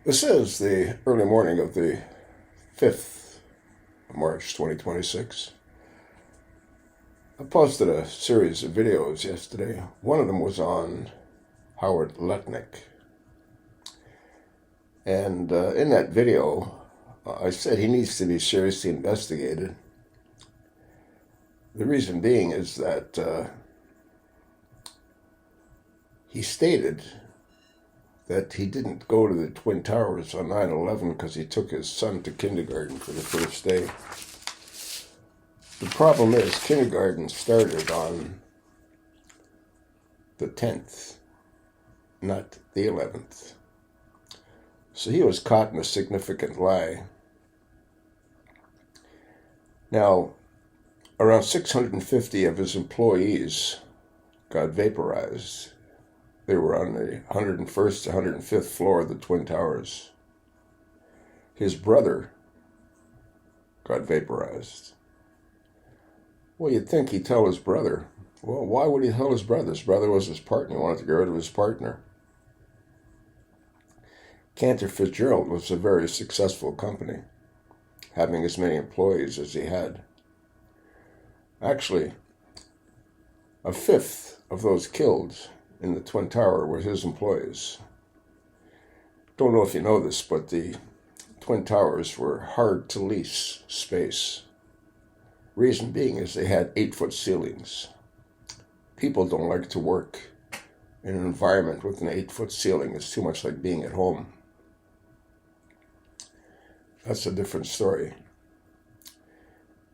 This is the early morning of the 5th of March 2026. I posted a series of videos yesterday. One of them was on Howard Lutnick. And in that video, I said he needs to be seriously investigated. The reason being is that he stated that he didn't go to the Twin Towers on 9/11 because he took his son to kindergarten for the first day. The problem is kindergarten started on the 10th, not the 11th. So he was caught in a significant lie. Now, around 650 of his employees got vaporized. They were on the 101st to 105th floor of the Twin Towers. His brother got vaporized. Well, you'd think he'd tell his brother. Well, why would he tell his brother? His brother was his partner. He wanted to get rid of his partner. Cantor Fitzgerald was a very successful company, having as many employees as he had. Actually, a fifth of those killed in the Twin Tower were his employees. Don't know if you know this, but the Twin Towers were hard to lease space. Reason being is they had 8-foot ceilings. People don't like to work in an environment with an 8-foot ceiling. It's too much like being at home. That's a different story.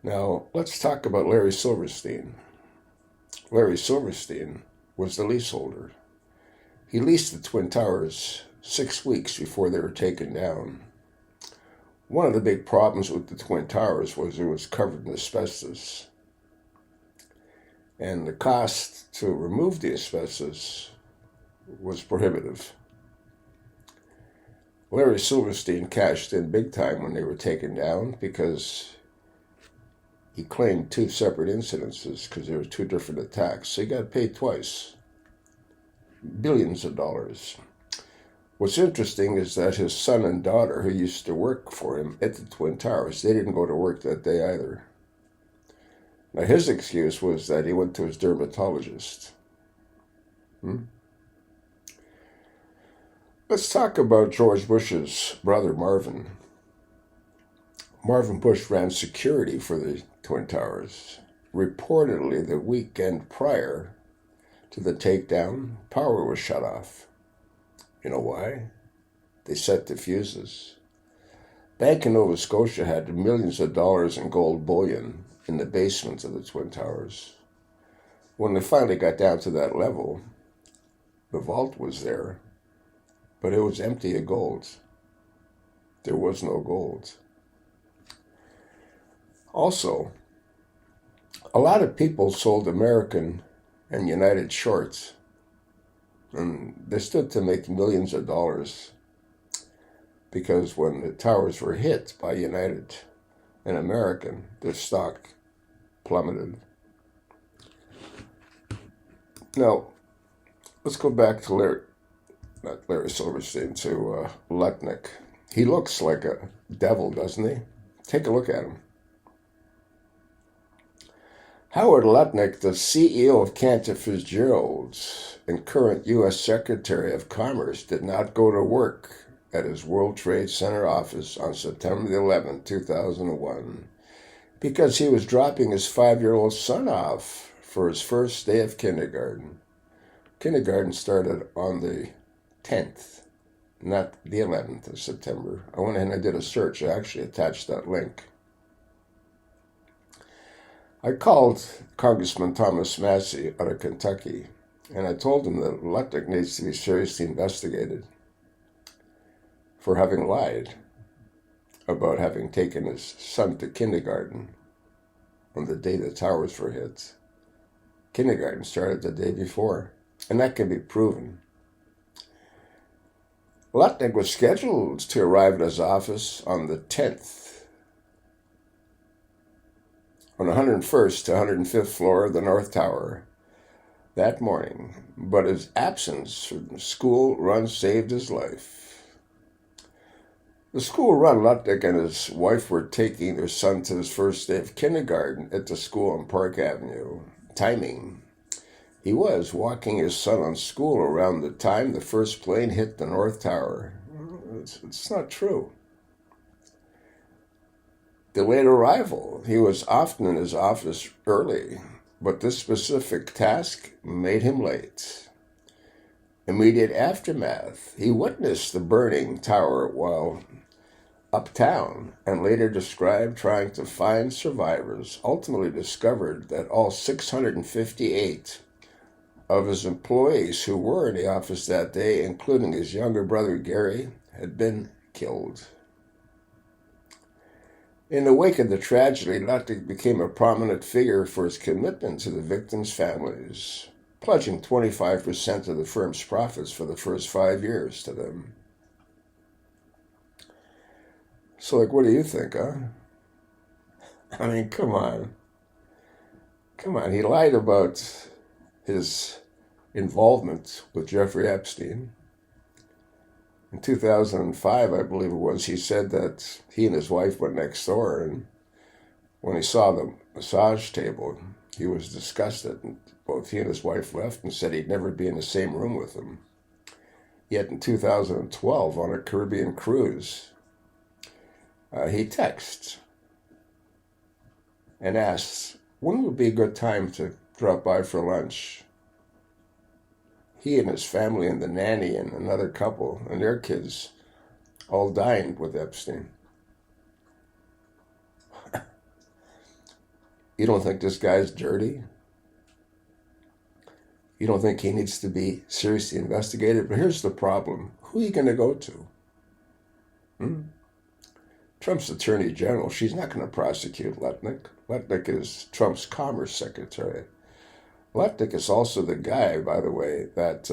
Now, let's talk about Larry Silverstein. Larry Silverstein was the leaseholder. He leased the Twin Towers 6 weeks before they were taken down. One of the big problems with the Twin Towers was it was covered in asbestos. And the cost to remove the asbestos was prohibitive. Larry Silverstein cashed in big time when they were taken down because he claimed 2 separate incidences because there were 2 different attacks. So he got paid twice. Billions of dollars. What's interesting is that his son and daughter, who used to work for him at the Twin Towers, they didn't go to work that day either. Now, his excuse was that he went to his dermatologist. Let's talk about George Bush's brother, Marvin. Marvin Bush ran security for the Twin Towers. Reportedly, the weekend prior to the takedown, power was shut off. You know why? They set the fuses. Bank of Nova Scotia had millions of dollars in gold bullion in the basement of the Twin Towers. When they finally got down to that level, the vault was there, but it was empty of gold. There was no gold. Also, a lot of people sold American and United shorts, and they stood to make millions of dollars because when the towers were hit by United and American, their stock plummeted. Now, let's go back to Larry Silverstein, to Lutnick. He looks like a devil, doesn't he? Take a look at him. Howard Lutnick, the CEO of Cantor Fitzgerald and current U.S. Secretary of Commerce, did not go to work at his World Trade Center office on September 11, 2001, because he was dropping his 5-year-old son off for his first day of kindergarten. Kindergarten started on the 10th, not the 11th of September. I went ahead and I did a search. I actually attached that link. I called Congressman Thomas Massey out of Kentucky, and I told him that Lutnick needs to be seriously investigated for having lied about having taken his son to kindergarten on the day the towers were hit. Kindergarten started the day before, and that can be proven. Lutnick was scheduled to arrive at his office on the 10th, on the 101st to 105th floor of the North Tower that morning, but his absence from the school run saved his life. The school run, Lutnick and his wife were taking their son to his first day of kindergarten at the school on Park Avenue. Timing. He was walking his son on school around the time the first plane hit the North Tower. It's not true. Delayed arrival. He was often in his office early, but this specific task made him late. Immediate aftermath. He witnessed the burning tower while uptown and later described trying to find survivors. Ultimately discovered that all 658 of his employees who were in the office that day, including his younger brother Gary, had been killed. In the wake of the tragedy, Lutnick became a prominent figure for his commitment to the victims' families, pledging 25% of the firm's profits for the first 5 years to them. So, what do you think, huh? I mean, come on. Come on. He lied about his involvement with Jeffrey Epstein. In 2005, I believe it was, he said that he and his wife went next door, and when he saw the massage table, he was disgusted. And both he and his wife left and said he'd never be in the same room with them. Yet in 2012, on a Caribbean cruise, he texts and asks, when would be a good time to drop by for lunch? He and his family and the nanny and another couple and their kids all dined with Epstein. You don't think this guy's dirty? You don't think he needs to be seriously investigated? But here's the problem. Who are you going to go to? Trump's attorney general. She's not going to prosecute Lutnick. Lutnick is Trump's commerce secretary. Lutnick is also the guy, by the way, that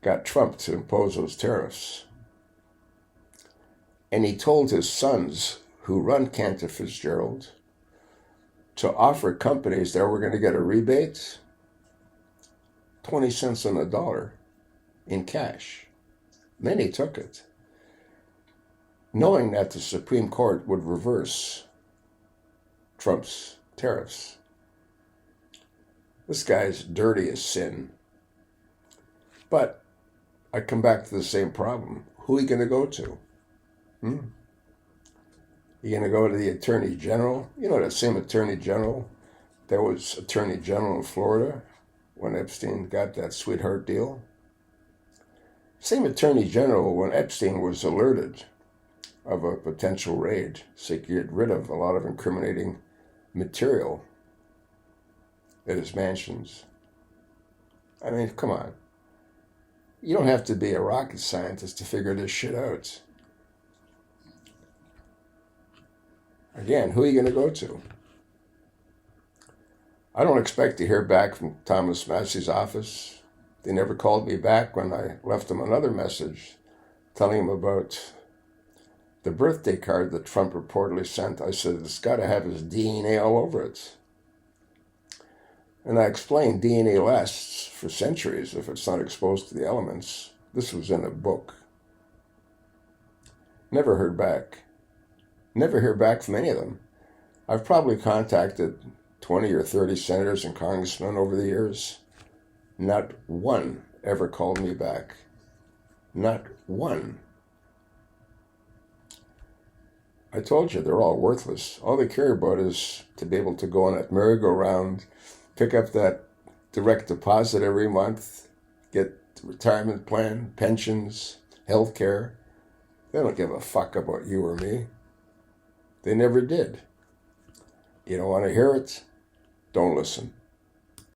got Trump to impose those tariffs. And he told his sons, who run Cantor Fitzgerald, to offer companies that were going to get a rebate 20 cents on the dollar in cash. Many took it, knowing that the Supreme Court would reverse Trump's tariffs. This guy's dirty as sin. But I come back to the same problem. Who are you going to go to? You going to go to the Attorney General? You know, that same Attorney General that was Attorney General in Florida when Epstein got that sweetheart deal? Same Attorney General when Epstein was alerted of a potential raid, so he could get rid of a lot of incriminating material at his mansions. I mean, come on. You don't have to be a rocket scientist to figure this shit out. Again, who are you going to go to? I don't expect to hear back from Thomas Massey's office. They never called me back when I left them another message telling him about the birthday card that Trump reportedly sent. I said, it's got to have his DNA all over it. And I explained DNA lasts for centuries if it's not exposed to the elements. This was in a book. Never heard back. Never hear back from any of them. I've probably contacted 20 or 30 senators and congressmen over the years. Not one ever called me back. Not one. I told you, they're all worthless. All they care about is to be able to go on that merry-go-round, pick up that direct deposit every month, get the retirement plan, pensions, health care. They don't give a fuck about you or me. They never did. You don't want to hear it? Don't listen.